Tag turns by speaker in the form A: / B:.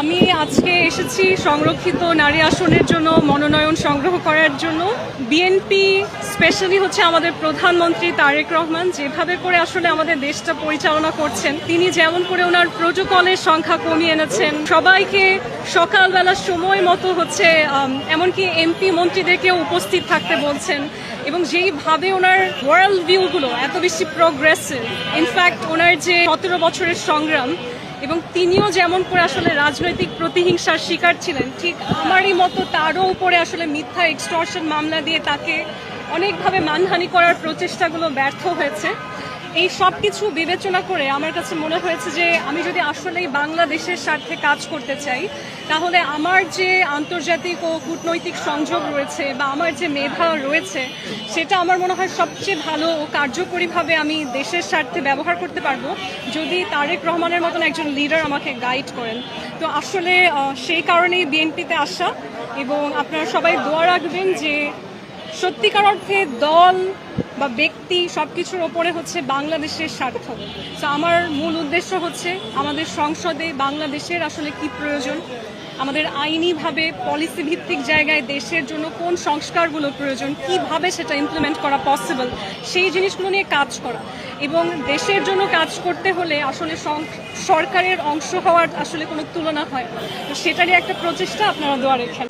A: আমি আজকে এসেছি সংরক্ষিত নারী আসনের জন্য মনোনয়ন সংগ্রহ করার জন্য। বিএনপি স্পেশালি হচ্ছে আমাদের প্রধানমন্ত্রী তারেক রহমান যেভাবে করে আসলে আমাদের দেশটা পরিচালনা করছেন, তিনি যেমন করে ওনার প্রোটোকলের সংখ্যা কমিয়ে এনেছেন, সবাইকে সকালবেলা সময় মতো হচ্ছে এমনকি এমপি মন্ত্রীদেরকেও উপস্থিত থাকতে বলছেন, এবং যেইভাবে ওনার ওয়ার্ল্ড ভিউগুলো এত বেশি প্রোগ্রেসিভ। ইনফ্যাক্ট ওনার যে 17 বছরের সংগ্রাম, এবং তিনিও যেমন করে আসলে রাজনৈতিক প্রতিহিংসার শিকার ছিলেন, ঠিক আমারই মতো তারও উপরে আসলে মিথ্যা এক্সটর্শন মামলা দিয়ে তাকে অনেকভাবে মানহানি করার প্রচেষ্টাগুলো ব্যর্থ হয়েছে। এই সব কিছু বিবেচনা করে আমার কাছে মনে হয়েছে যে আমি যদি আসলেই বাংলাদেশের স্বার্থে কাজ করতে চাই, তাহলে আমার যে আন্তর্জাতিক ও কূটনৈতিক সংযোগ রয়েছে বা আমার যে মেধা রয়েছে, সেটা আমার মনে হয় সবচেয়ে ভালো ও কার্যকরীভাবে আমি দেশের স্বার্থে ব্যবহার করতে পারবো যদি তারেক রহমানের মতন একজন লিডার আমাকে গাইড করেন। তো আসলে সেই কারণেই বিএনপিতে আসা, এবং আপনারা সবাই দোয়া রাখবেন যে সত্যিকার অর্থে দল বা ব্যক্তি সব কিছুর ওপরে হচ্ছে বাংলাদেশের স্বার্থ। তো আমার মূল উদ্দেশ্য হচ্ছে আমাদের সংসদে বাংলাদেশের আসলে কি প্রয়োজন, আমাদের আইনিভাবে পলিসি ভিত্তিক জায়গায় দেশের জন্য কোন সংস্কারগুলো প্রয়োজন, কিভাবে সেটা ইমপ্লিমেন্ট করা পসিবল, সেই জিনিসগুলো নিয়ে কাজ করা। এবং দেশের জন্য কাজ করতে হলে আসলে সরকারের অংশ হওয়ার আসলে কোনো তুলনা হয় না। তো সেটারই একটা প্রচেষ্টা, আপনারা দোয়া রেখেন।